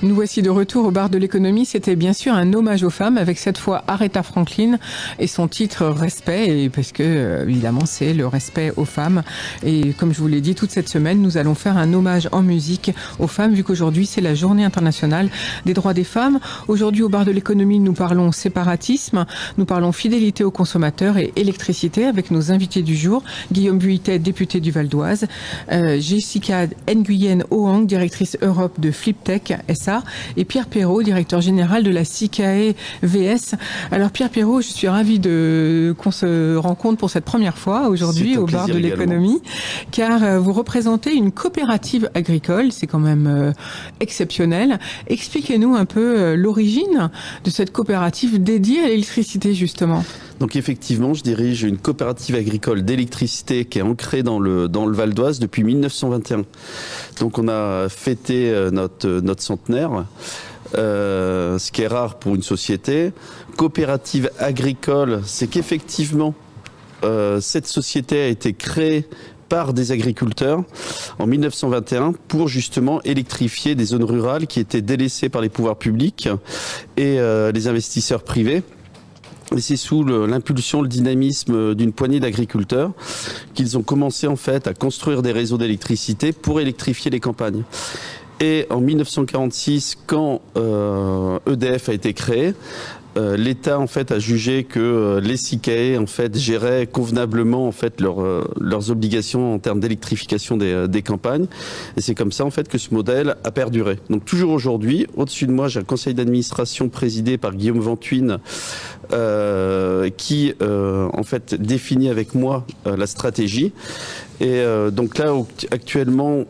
Nous voici de retour au bar de l'économie. C'était bien sûr un hommage aux femmes avec cette fois Aretha Franklin et son titre Respect, et parce que évidemment c'est le respect aux femmes. Et comme je vous l'ai dit, toute cette semaine nous allons faire un hommage en musique aux femmes, vu qu'aujourd'hui c'est la journée internationale des droits des femmes. Aujourd'hui au bar de l'économie nous parlons séparatisme, nous parlons fidélité aux consommateurs et électricité avec nos invités du jour. Guillaume Vuittet, député du Val d'Oise, Jessica Nguyen Oang, directrice Europe de Fliptech SA, et Pierre Perrault, directeur général de la SICAE VS. Alors Pierre Perrault, je suis ravie qu'on se rencontre pour cette première fois aujourd'hui au bar de l'économie, car vous représentez une coopérative agricole, c'est quand même exceptionnel. Expliquez-nous un peu l'origine de cette coopérative dédiée à l'électricité justement. Donc effectivement, je dirige une coopérative agricole d'électricité qui est ancrée dans le Val d'Oise depuis 1921. Donc on a fêté notre centenaire, ce qui est rare pour une société. Coopérative agricole, c'est qu'effectivement, cette société a été créée par des agriculteurs en 1921 pour justement électrifier des zones rurales qui étaient délaissées par les pouvoirs publics et les investisseurs privés. Et c'est sous l'impulsion, le dynamisme d'une poignée d'agriculteurs qu'ils ont commencé en fait à construire des réseaux d'électricité pour électrifier les campagnes. Et en 1946, quand EDF a été créé, l'État en fait a jugé que les SICAE en fait géraient convenablement en fait leurs obligations en termes d'électrification des campagnes, et c'est comme ça en fait que ce modèle a perduré. Donc toujours aujourd'hui, au-dessus de moi, j'ai un conseil d'administration présidé par Guillaume Ventuine qui en fait définit avec moi la stratégie. Et donc là actuellement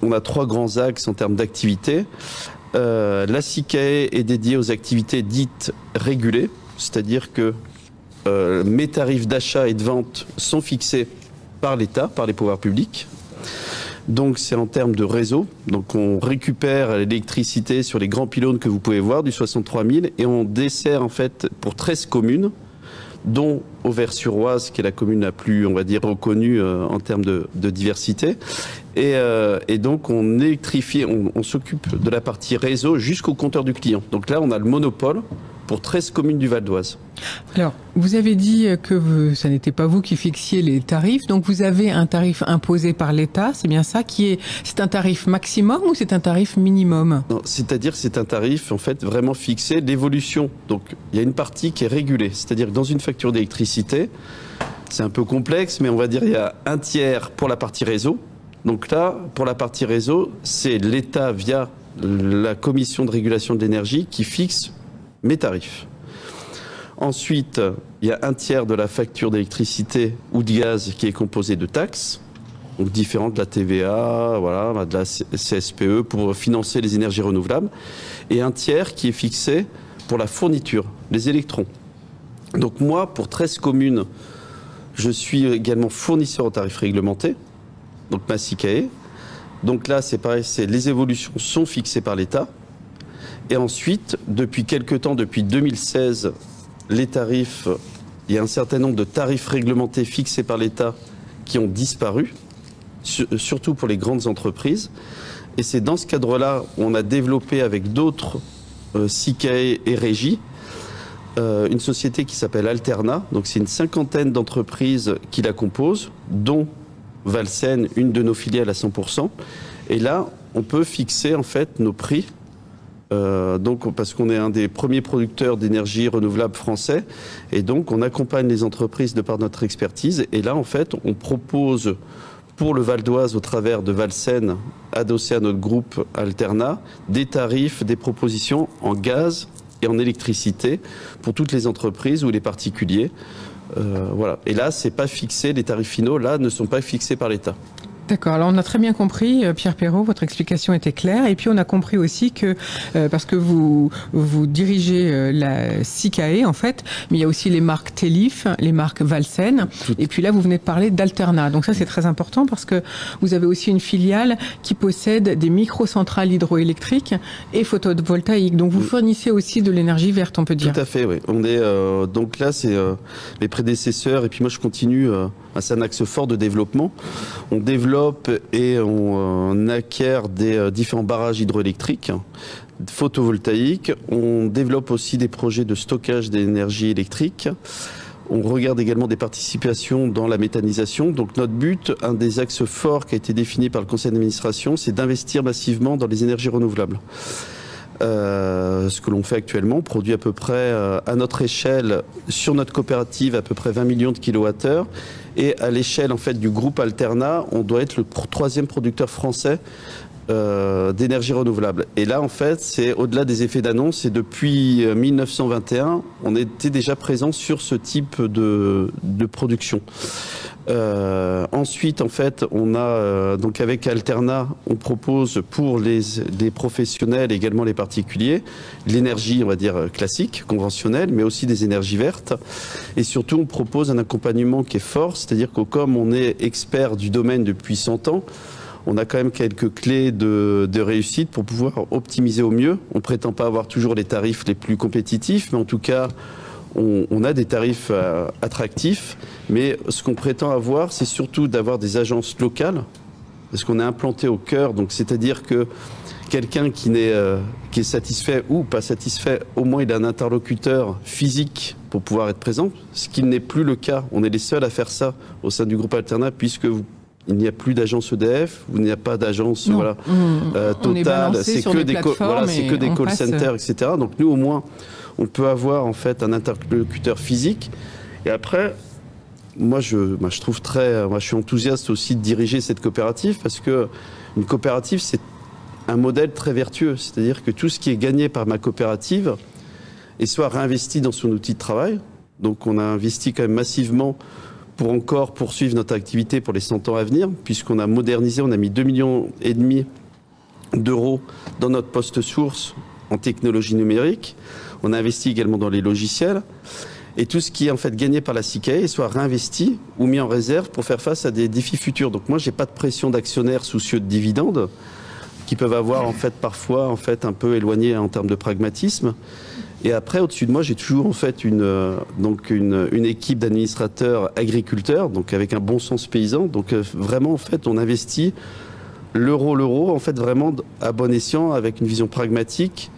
on a 3 grands axes en termes d'activité. La SICAE est dédiée aux activités dites régulées, c'est-à-dire que mes tarifs d'achat et de vente sont fixés par l'État, par les pouvoirs publics. Donc c'est en termes de réseau. Donc on récupère l'électricité sur les grands pylônes que vous pouvez voir, du 63 000, et on dessert en fait pour 13 communes, dont Auvers-sur-Oise, qui est la commune la plus, on va dire, reconnue en termes de diversité. Et donc on électrifie, on s'occupe de la partie réseau jusqu'au compteur du client. Donc là on a le monopole pour 13 communes du Val d'Oise. Alors, vous avez dit que ça n'était pas vous qui fixiez les tarifs, donc vous avez un tarif imposé par l'État, c'est bien ça, c'est un tarif maximum ou c'est un tarif minimum? Non, c'est-à-dire que c'est un tarif en fait vraiment fixé, l'évolution. Donc il y a une partie qui est régulée, c'est-à-dire que dans une facture d'électricité, c'est un peu complexe, mais on va dire il y a un tiers pour la partie réseau. Donc là, pour la partie réseau, c'est l'État via la commission de régulation de l'énergie qui fixe mes tarifs. Ensuite, il y a un tiers de la facture d'électricité ou de gaz qui est composé de taxes, donc différentes de la TVA, voilà, de la CSPE pour financer les énergies renouvelables, et un tiers qui est fixé pour la fourniture, les électrons. Donc moi, pour 13 communes, je suis également fournisseur au tarif réglementé, donc ma SICAE. Donc là, c'est pareil, les évolutions sont fixées par l'État. Et ensuite, depuis quelques temps, depuis 2016, les tarifs, il y a un certain nombre de tarifs réglementés fixés par l'État qui ont disparu, surtout pour les grandes entreprises. Et c'est dans ce cadre-là où on a développé avec d'autres SICAE et régies une société qui s'appelle Alterna. Donc c'est une 50aine d'entreprises qui la composent, dont Valsen, une de nos filiales à 100%. Et là, on peut fixer en fait nos prix. Donc, parce qu'on est un des premiers producteurs d'énergie renouvelable français, et donc on accompagne les entreprises de par notre expertise. Et là, en fait, on propose pour le Val d'Oise, au travers de Valsen, adossé à notre groupe Alterna, des tarifs, des propositions en gaz et en électricité pour toutes les entreprises ou les particuliers. Voilà. Et là, c'est pas fixé, les tarifs finaux là ne sont pas fixés par l'État. D'accord, alors on a très bien compris, Pierre Perrault, votre explication était claire, et puis on a compris aussi que, parce que vous dirigez la SICAE en fait, mais il y a aussi les marques Telif, les marques Valsen, et puis là vous venez de parler d'Alterna, donc ça c'est très important parce que vous avez aussi une filiale qui possède des microcentrales hydroélectriques et photovoltaïques, donc vous fournissez aussi de l'énergie verte, on peut dire. Tout à fait, oui. On est, donc là c'est mes prédécesseurs, et puis moi je continue c'est un axe fort de développement. On développe et on acquiert des différents barrages hydroélectriques, photovoltaïques. On développe aussi des projets de stockage d'énergie électrique. On regarde également des participations dans la méthanisation. Donc notre but, un des axes forts qui a été défini par le conseil d'administration, c'est d'investir massivement dans les énergies renouvelables. Ce que l'on fait actuellement, on produit à peu près à notre échelle, sur notre coopérative, à peu près 20 millions de kilowattheures. Et à l'échelle en fait, du groupe Alterna, on doit être le troisième producteur français d'énergie renouvelable. Et là, en fait, c'est au-delà des effets d'annonce. Et depuis 1921, on était déjà présent sur ce type de production. Ensuite, en fait, on a donc avec Alterna, on propose pour les professionnels, également les particuliers, l'énergie, on va dire classique, conventionnelle, mais aussi des énergies vertes. Et surtout, on propose un accompagnement qui est fort, c'est-à-dire que comme on est expert du domaine depuis 100 ans, on a quand même quelques clés de réussite pour pouvoir optimiser au mieux. On ne prétend pas avoir toujours les tarifs les plus compétitifs, mais en tout cas, on a des tarifs attractifs. Mais ce qu'on prétend avoir, c'est surtout d'avoir des agences locales, parce qu'on est implanté au cœur. Donc, c'est-à-dire que quelqu'un qui est satisfait ou pas satisfait, au moins il a un interlocuteur physique pour pouvoir être présent, ce qui n'est plus le cas. On est les seuls à faire ça au sein du groupe Alterna, puisque il n'y a plus d'agence EDF, il n'y a pas d'agence Total, c'est que des call centers, etc. Donc nous, au moins, on peut avoir en fait un interlocuteur physique. Et après, moi, je suis enthousiaste aussi de diriger cette coopérative, parce que une coopérative, c'est un modèle très vertueux. C'est-à-dire que tout ce qui est gagné par ma coopérative est soit réinvesti dans son outil de travail. Donc on a investi quand même massivement pour encore poursuivre notre activité pour les 100 ans à venir, puisqu'on a modernisé, on a mis 2,5 millions d'euros dans notre poste source en technologie numérique. On a investi également dans les logiciels. Et tout ce qui est en fait gagné par la CICAE soit réinvesti ou mis en réserve pour faire face à des défis futurs. Donc moi, j'ai pas de pression d'actionnaires soucieux de dividendes, qui peuvent avoir en fait parfois en fait un peu éloigné en termes de pragmatisme. Et après, au-dessus de moi, j'ai toujours en fait une équipe d'administrateurs agriculteurs, donc avec un bon sens paysan. Donc vraiment, en fait, on investit l'euro, en fait, vraiment à bon escient, avec une vision pragmatique.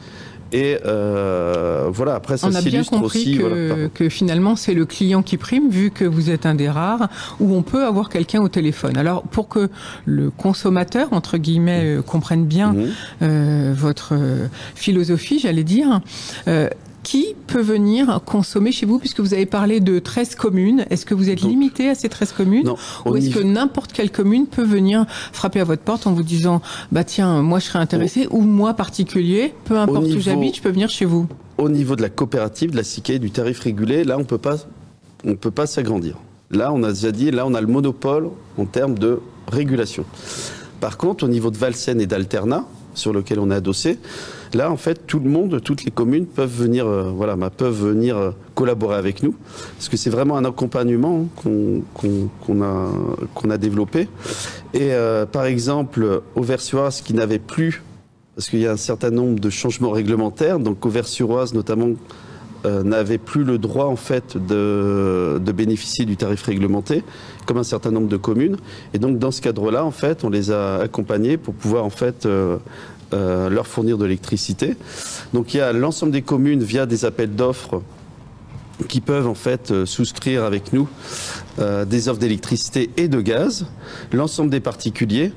Et voilà, après ça s'illustre aussi. On a bien compris que finalement c'est le client qui prime, vu que vous êtes un des rares où on peut avoir quelqu'un au téléphone. Alors pour que le consommateur, entre guillemets, comprenne bien votre philosophie, j'allais dire, qui peut venir consommer chez vous, puisque vous avez parlé de 13 communes. Est-ce que vous êtes limité à ces 13 communes? Non, ou est-ce que n'importe quelle commune peut venir frapper à votre porte en vous disant bah tiens, moi je serais intéressé, ou moi particulier, peu importe où j'habite, je peux venir chez vous? Au niveau de la coopérative, de la CICAE, du tarif régulé, là on peut pas s'agrandir. Là on a déjà dit, là on a le monopole en termes de régulation. Par contre, au niveau de Valsen et d'Alterna, sur lequel on est adossé, là, en fait, tout le monde, toutes les communes peuvent venir, collaborer avec nous, parce que c'est vraiment un accompagnement qu'on a développé. Et par exemple, Auvers-sur-Oise, qui n'avait plus, parce qu'il y a un certain nombre de changements réglementaires, donc Auvers-sur-Oise notamment n'avait plus le droit en fait de bénéficier du tarif réglementé, comme un certain nombre de communes. Et donc dans ce cadre-là, en fait, on les a accompagnés pour pouvoir en fait leur fournir de l'électricité. Donc il y a l'ensemble des communes via des appels d'offres qui peuvent en fait souscrire avec nous des offres d'électricité et de gaz, l'ensemble des particuliers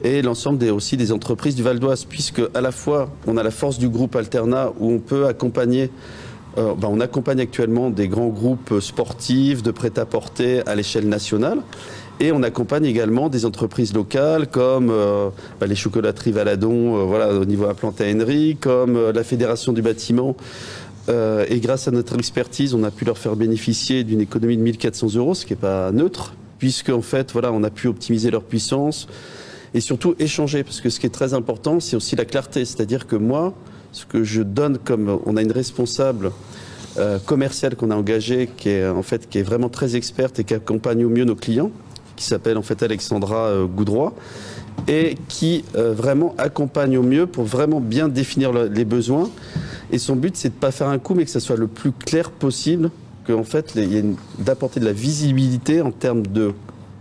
et l'ensemble aussi des entreprises du Val d'Oise, puisque à la fois on a la force du groupe Alterna où on peut accompagner. On accompagne actuellement des grands groupes sportifs de prêt-à-porter à l'échelle nationale. Et on accompagne également des entreprises locales comme les chocolateries Valadon au niveau implanté à Henry, comme la Fédération du bâtiment. Et grâce à notre expertise, on a pu leur faire bénéficier d'une économie de 1 400 €, ce qui n'est pas neutre, puisque en fait, on a pu optimiser leur puissance et surtout échanger. Parce que ce qui est très important, c'est aussi la clarté. C'est-à-dire que moi, ce que je donne comme... On a une responsable commerciale qu'on a engagée qui est vraiment très experte et qui accompagne au mieux nos clients, qui s'appelle en fait Alexandra Goudroy, et qui vraiment accompagne au mieux pour vraiment bien définir les besoins. Et son but, c'est de ne pas faire un coup, mais que ça soit le plus clair possible, qu'en fait, d'apporter de la visibilité en termes de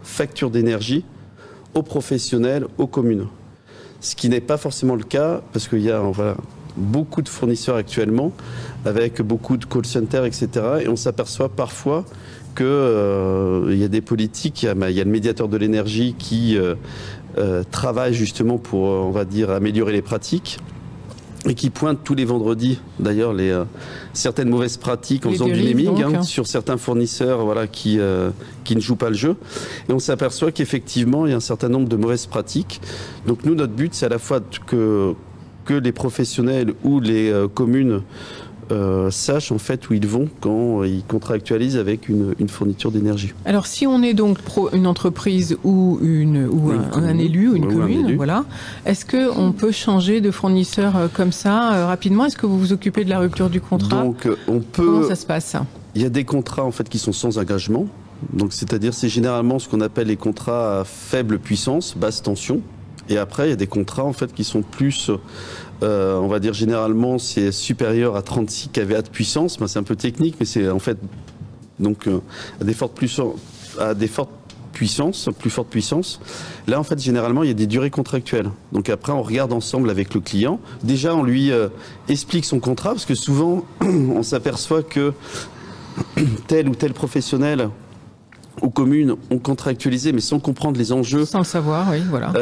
facture d'énergie aux professionnels, aux communes. Ce qui n'est pas forcément le cas, parce qu'il y a beaucoup de fournisseurs actuellement, avec beaucoup de call centers, etc. Et on s'aperçoit parfois qu'il y a des politiques, il y a le médiateur de l'énergie qui travaille justement pour, on va dire, améliorer les pratiques. Et qui pointe tous les vendredis, d'ailleurs, certaines mauvaises pratiques en faisant du naming sur certains fournisseurs qui ne jouent pas le jeu. Et on s'aperçoit qu'effectivement, il y a un certain nombre de mauvaises pratiques. Donc nous, notre but, c'est à la fois que les professionnels ou les communes sachent en fait où ils vont quand ils contractualisent avec une fourniture d'énergie. Alors si on est donc une entreprise ou un élu ou une commune, voilà, est-ce qu'on peut changer de fournisseur comme ça rapidement? Est-ce que vous vous occupez de la rupture du contrat? Donc on peut. Comment ça se passe? Il y a des contrats en fait qui sont sans engagement. Donc c'est-à-dire c'est généralement ce qu'on appelle les contrats à faible puissance, basse tension. Et après il y a des contrats en fait qui sont plus on va dire généralement c'est supérieur à 36 kVA de puissance, c'est un peu technique, mais c'est en fait donc à des fortes puissances, plus forte puissance. Là en fait généralement il y a des durées contractuelles. Donc après on regarde ensemble avec le client. Déjà on lui explique son contrat, parce que souvent on s'aperçoit que tel ou tel professionnel ou communes ont contractualisé, mais sans comprendre les enjeux. Sans le savoir, oui, voilà.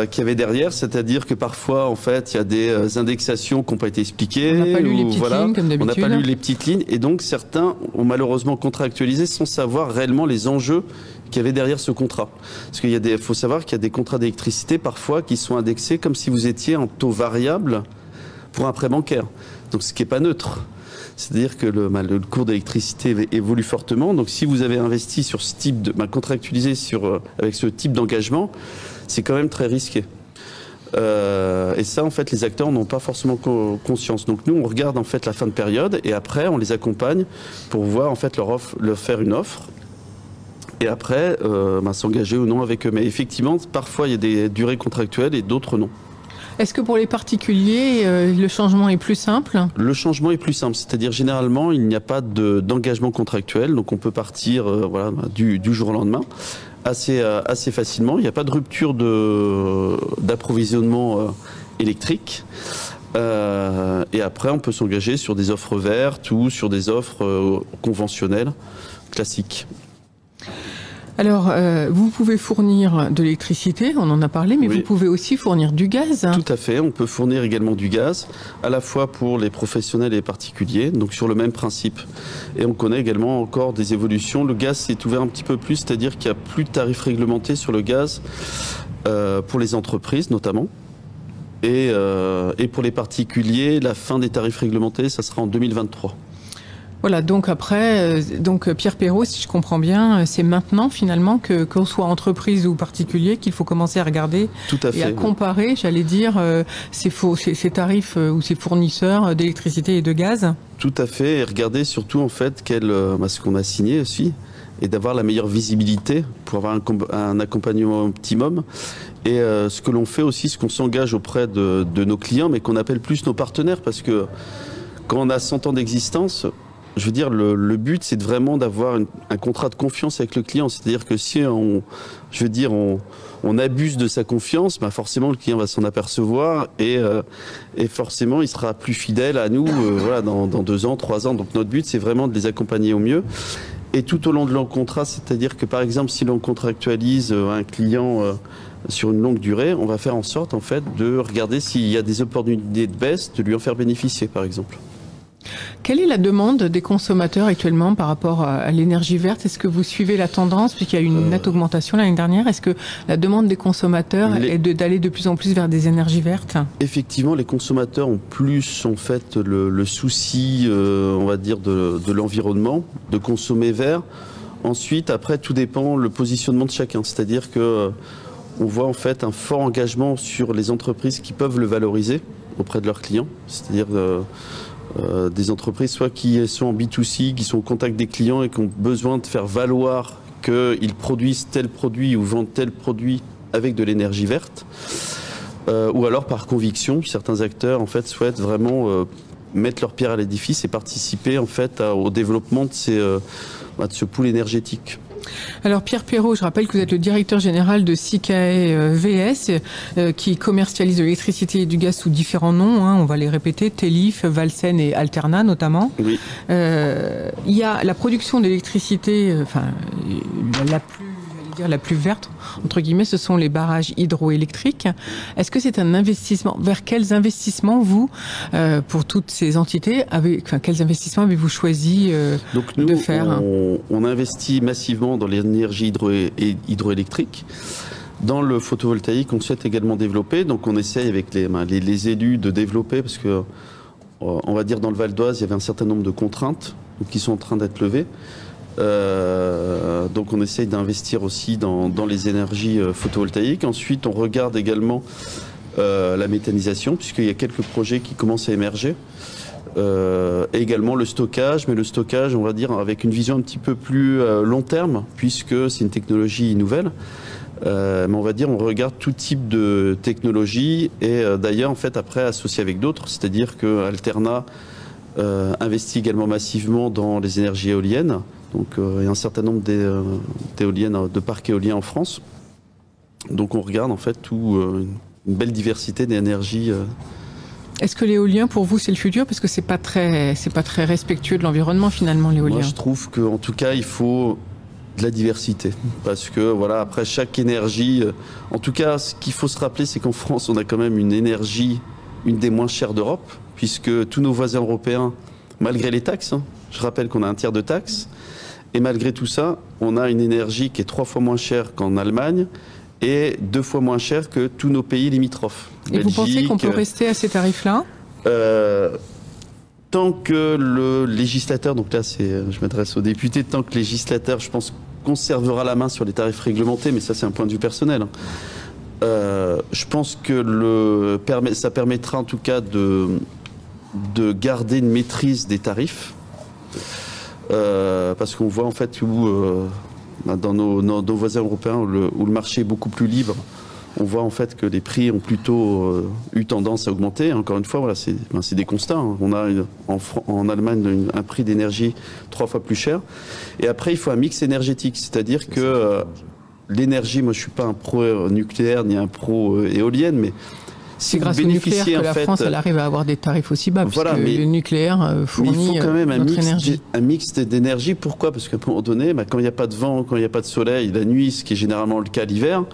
Qu'il y avait derrière, c'est-à-dire que parfois, en fait, il y a des indexations qui n'ont pas été expliquées. On n'a pas lu les petites lignes, comme d'habitude. On n'a pas lu les petites lignes, et donc certains ont malheureusement contractualisé sans savoir réellement les enjeux qu'il y avait derrière ce contrat. Parce qu'il faut savoir qu'il y a des contrats d'électricité parfois qui sont indexés comme si vous étiez en taux variable pour un prêt bancaire. Donc ce qui n'est pas neutre. C'est-à-dire que le cours d'électricité évolue fortement. Donc, si vous avez investi sur ce type contractualisé avec ce type d'engagement, c'est quand même très risqué. Et ça, en fait, les acteurs n'ont pas forcément conscience. Donc, nous, on regarde en fait la fin de période et après, on les accompagne pour voir en fait leur faire une offre. Et après, s'engager ou non avec eux. Mais effectivement, parfois, il y a des durées contractuelles et d'autres non. Est-ce que pour les particuliers, le changement est plus simple? Le changement est plus simple, c'est-à-dire généralement, il n'y a pas d'engagement contractuel, donc on peut partir du jour au lendemain assez facilement. Il n'y a pas de rupture d'approvisionnement électrique. Et après, on peut s'engager sur des offres vertes ou sur des offres conventionnelles classiques. Alors, vous pouvez fournir de l'électricité, on en a parlé, mais vous pouvez aussi fournir du gaz. Tout à fait, on peut fournir également du gaz, à la fois pour les professionnels et les particuliers, donc sur le même principe. Et on connaît également encore des évolutions. Le gaz s'est ouvert un petit peu plus, c'est-à-dire qu'il n'y a plus de tarifs réglementés sur le gaz pour les entreprises notamment. Et pour les particuliers, la fin des tarifs réglementés, ça sera en 2023. Voilà, donc après, Pierre Perrault, si je comprends bien, c'est maintenant finalement qu'on soit entreprise ou particulier qu'il faut commencer à regarder et à comparer, j'allais dire, ces tarifs ou ces fournisseurs d'électricité et de gaz. Tout à fait, et regarder surtout en fait ce qu'on a signé aussi, et d'avoir la meilleure visibilité pour avoir un accompagnement optimum. Et ce que l'on fait aussi, ce qu'on s'engage auprès de nos clients, mais qu'on appelle plus nos partenaires, parce que quand on a 100 ans d'existence, je veux dire, le but, c'est vraiment d'avoir un contrat de confiance avec le client. C'est-à-dire que si on abuse de sa confiance, forcément, le client va s'en apercevoir et forcément, il sera plus fidèle à nous dans 2 ans, 3 ans. Donc, notre but, c'est vraiment de les accompagner au mieux. Et tout au long de leur contrat, c'est-à-dire que, par exemple, si l'on contractualise un client sur une longue durée, on va faire en sorte, en fait, de regarder s'il y a des opportunités de baisse, de lui en faire bénéficier, par exemple. Quelle est la demande des consommateurs actuellement par rapport à l'énergie verte? Est-ce que vous suivez la tendance, puisqu'il y a eu une nette augmentation l'année dernière? Est-ce que la demande des consommateurs est d'aller de plus en plus vers des énergies vertes? Effectivement, les consommateurs ont plus en fait le souci, on va dire, de l'environnement, de consommer vert. Ensuite, après, tout dépend le positionnement de chacun. C'est-à-dire que on voit en fait un fort engagement sur les entreprises qui peuvent le valoriser auprès de leurs clients. C'est-à-dire des entreprises soit qui sont en B2C, qui sont au contact des clients et qui ont besoin de faire valoir qu'ils produisent tel produit ou vendent tel produit avec de l'énergie verte, ou alors par conviction, certains acteurs en fait souhaitent vraiment mettre leur pierre à l'édifice et participer en fait au développement de ce pool énergétique. Alors Pierre Perrault, je rappelle que vous êtes le directeur général de SICAE VS qui commercialise de l'électricité et du gaz sous différents noms, on va les répéter, Télif, Valsen et Alterna notamment. Oui. Il y a la production d'électricité, la plus verte, entre guillemets, ce sont les barrages hydroélectriques. Est-ce que c'est un investissement? Vers quels investissements, vous, pour toutes ces entités, quels investissements avez-vous choisi Donc nous, de faire? On investit massivement dans l'énergie hydroélectrique. Dans le photovoltaïque, on souhaite également développer. Donc on essaye avec les élus de développer, parce que, on va dire, dans le Val d'Oise, il y avait un certain nombre de contraintes qui sont en train d'être levées. Donc on essaye d'investir aussi dans les énergies photovoltaïques. Ensuite, on regarde également la méthanisation, puisqu'il y a quelques projets qui commencent à émerger. Et également le stockage, mais le stockage, on va dire, avec une vision un petit peu plus long terme, puisque c'est une technologie nouvelle. Mais on va dire, on regarde tout type de technologie, et d'ailleurs, en fait, après, associé avec d'autres, c'est-à-dire que Alterna investit également massivement dans les énergies éoliennes. Donc il y a un certain nombre d'éoliennes, de parcs éoliens en France. Donc on regarde en fait une belle diversité d'énergies. Est-ce que l'éolien pour vous c'est le futur? Parce que c'est pas très respectueux de l'environnement finalement, l'éolien. Moi je trouve qu'en tout cas il faut de la diversité. Parce que voilà, après chaque énergie, en tout cas ce qu'il faut se rappeler, c'est qu'en France on a quand même une énergie, une des moins chères d'Europe, puisque tous nos voisins européens, malgré les taxes, je rappelle qu'on a un tiers de taxes, et malgré tout ça, on a une énergie qui est 3 fois moins chère qu'en Allemagne et 2 fois moins chère que tous nos pays limitrophes. Et Belgique, vous pensez qu'on peut rester à ces tarifs-là? Tant que le législateur, donc là je m'adresse aux députés, tant que le législateur, je pense, conservera la main sur les tarifs réglementés, mais ça c'est un point de vue personnel, je pense que ça permettra en tout cas de garder une maîtrise des tarifs. Parce qu'on voit en fait dans nos voisins européens où le marché est beaucoup plus libre, on voit en fait que les prix ont plutôt eu tendance à augmenter. Encore une fois, voilà, c'est des constats. On a en Allemagne un prix d'énergie 3 fois plus cher. Et après, il faut un mix énergétique, c'est-à-dire que l'énergie, moi je suis pas un pro nucléaire ni un pro éolienne, mais c'est grâce au nucléaire que la France elle arrive à avoir des tarifs aussi bas, voilà, puisque le nucléaire fournit mais il faut quand même un mix d'énergie. Pourquoi? Parce qu'à un moment donné, quand il n'y a pas de vent, quand il n'y a pas de soleil, la nuit, ce qui est généralement le cas l'hiver,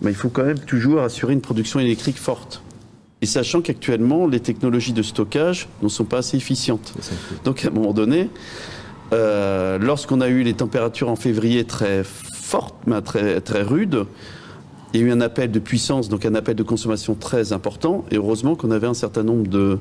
il faut quand même toujours assurer une production électrique forte. Et sachant qu'actuellement, les technologies de stockage ne sont pas assez efficientes. Donc à un moment donné, lorsqu'on a eu les températures en février très fortes, très, très rudes, il y a eu un appel de puissance, donc un appel de consommation très important. Et heureusement qu'on avait un certain nombre de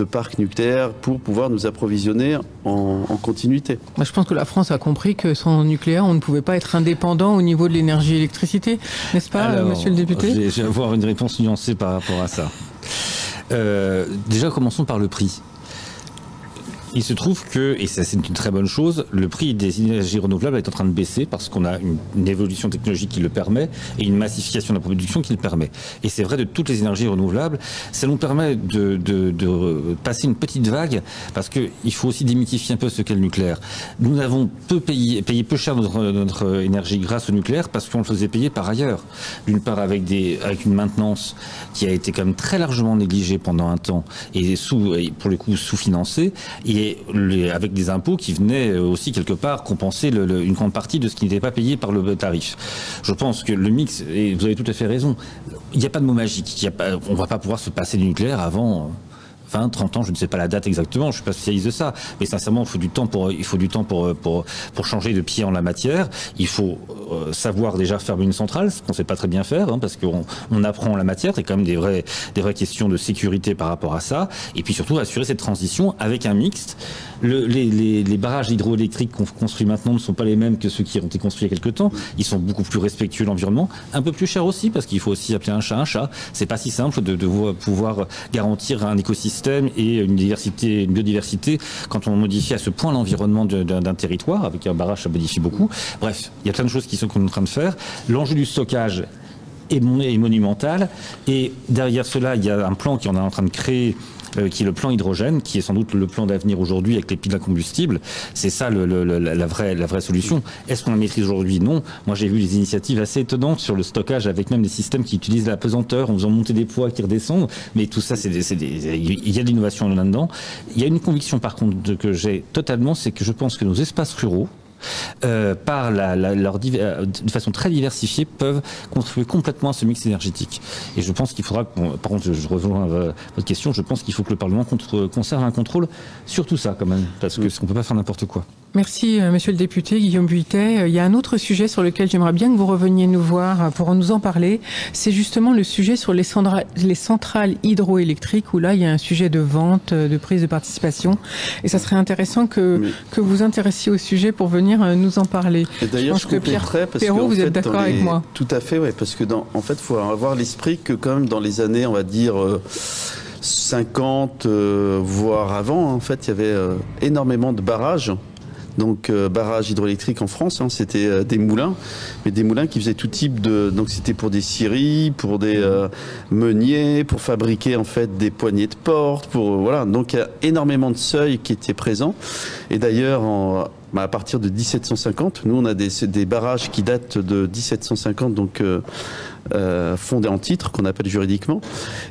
parcs nucléaires pour pouvoir nous approvisionner en continuité. Moi, je pense que la France a compris que sans nucléaire, on ne pouvait pas être indépendant au niveau de l'énergie et électricité. N'est-ce pas, alors, monsieur le député? Je vais avoir une réponse nuancée par rapport à ça. Déjà, commençons par le prix. Il se trouve que, et ça c'est une très bonne chose, le prix des énergies renouvelables est en train de baisser parce qu'on a une évolution technologique qui le permet et une massification de la production qui le permet. Et c'est vrai de toutes les énergies renouvelables. Ça nous permet de passer une petite vague parce qu'il faut aussi démythifier un peu ce qu'est le nucléaire. Nous avons payé peu cher notre énergie grâce au nucléaire parce qu'on le faisait payer par ailleurs. D'une part avec une maintenance qui a été quand même très largement négligée pendant un temps et pour le coup sous-financée, et avec des impôts qui venaient aussi quelque part compenser une grande partie de ce qui n'était pas payé par le tarif. Je pense que le mix, et vous avez tout à fait raison, il n'y a pas de mot magique. On ne va pas pouvoir se passer du nucléaire avant 20, 30 ans, je ne sais pas la date exactement, je ne suis pas spécialiste de ça, mais sincèrement, il faut du temps pour changer de pied en la matière. Il faut savoir déjà fermer une centrale, ce qu'on ne sait pas très bien faire, parce qu'on apprend en la matière. C'est quand même des vraies questions de sécurité par rapport à ça. Et puis surtout, assurer cette transition avec un mixte. Les barrages hydroélectriques qu'on construit maintenant ne sont pas les mêmes que ceux qui ont été construits il y a quelques temps. Ils sont beaucoup plus respectueux de l'environnement, un peu plus chers aussi, parce qu'il faut aussi appeler un chat un chat. C'est pas si simple de pouvoir garantir un écosystème et une biodiversité quand on modifie à ce point l'environnement d'un territoire. Avec un barrage, ça modifie beaucoup. Bref, il y a plein de choses qu'on est en train de faire. L'enjeu du stockage est monumental. Et derrière cela, il y a un plan qu'on est en train de créer, qui est le plan hydrogène, qui est sans doute le plan d'avenir aujourd'hui avec les piles à combustible. C'est ça la vraie solution. Est-ce qu'on la maîtrise aujourd'hui? Non. Moi, j'ai vu des initiatives assez étonnantes sur le stockage, avec même des systèmes qui utilisent la pesanteur en faisant monter des poids qui redescendent. Mais tout ça, il y a de l'innovation là-dedans. Il y a une conviction, par contre, que j'ai totalement, c'est que je pense que nos espaces ruraux, de façon très diversifiée, peuvent contribuer complètement à ce mix énergétique. Et je pense qu'il faudra, par contre, je rejoins votre question, je pense qu'il faut que le Parlement conserve un contrôle sur tout ça quand même, parce qu'on ne peut pas faire n'importe quoi. Merci, monsieur le député Guillaume Vuilletet. Il y a un autre sujet sur lequel j'aimerais bien que vous reveniez nous voir pour nous en parler. C'est justement le sujet sur les centrales hydroélectriques, où là, il y a un sujet de vente, de prise de participation. Et ça serait intéressant que vous intéressiez au sujet pour venir nous en parler. Et d'ailleurs, je pense que Pierre Perrault, vous êtes d'accord avec moi? Tout à fait, oui, parce que en fait, il faut avoir l'esprit que quand même dans les années, on va dire 50, voire avant, en fait, il y avait énormément de barrages. Donc barrages hydroélectriques en France, c'était des moulins, mais des moulins qui faisaient tout type de... Donc c'était pour des scieries, pour des meuniers, pour fabriquer en fait des poignées de porte, voilà. Donc il y a énormément de seuils qui étaient présents. Et d'ailleurs, à partir de 1750, nous on a des barrages qui datent de 1750, donc fondés en titre, qu'on appelle juridiquement.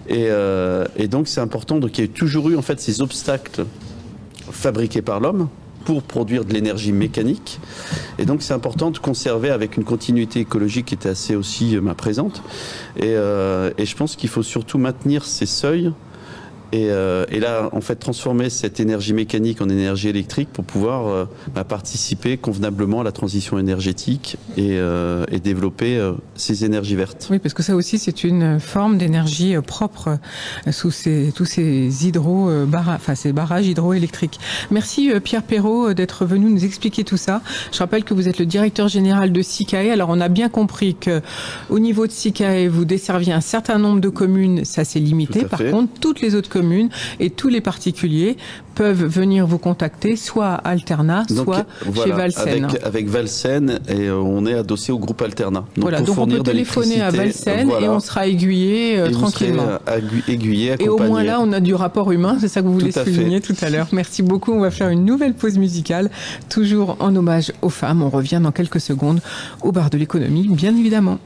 Et donc c'est important. Donc il y a toujours eu en fait ces obstacles fabriqués par l'homme pour produire de l'énergie mécanique. Et donc c'est important de conserver avec une continuité écologique qui était assez aussi présente. Et je pense qu'il faut surtout maintenir ces seuils et là, en fait, transformer cette énergie mécanique en énergie électrique pour pouvoir participer convenablement à la transition énergétique et développer ces énergies vertes. Oui, parce que ça aussi, c'est une forme d'énergie propre sous tous ces ces barrages hydroélectriques. Merci Pierre Perrault d'être venu nous expliquer tout ça. Je rappelle que vous êtes le directeur général de SICAE. Alors, on a bien compris que au niveau de SICAE, vous desserviez un certain nombre de communes, ça c'est limité. Par contre, toutes les autres communes et tous les particuliers peuvent venir vous contacter, soit à Alterna, soit chez Valsen. Avec Valsen, et on est adossé au groupe Alterna. Donc on peut téléphoner à Valsen et on sera aiguillé tranquillement. Aiguillé, accompagné. Et au moins là, on a du rapport humain, c'est ça que vous voulez souligner tout à l'heure. Merci beaucoup, on va faire une nouvelle pause musicale, toujours en hommage aux femmes. On revient dans quelques secondes au bar de l'économie, bien évidemment.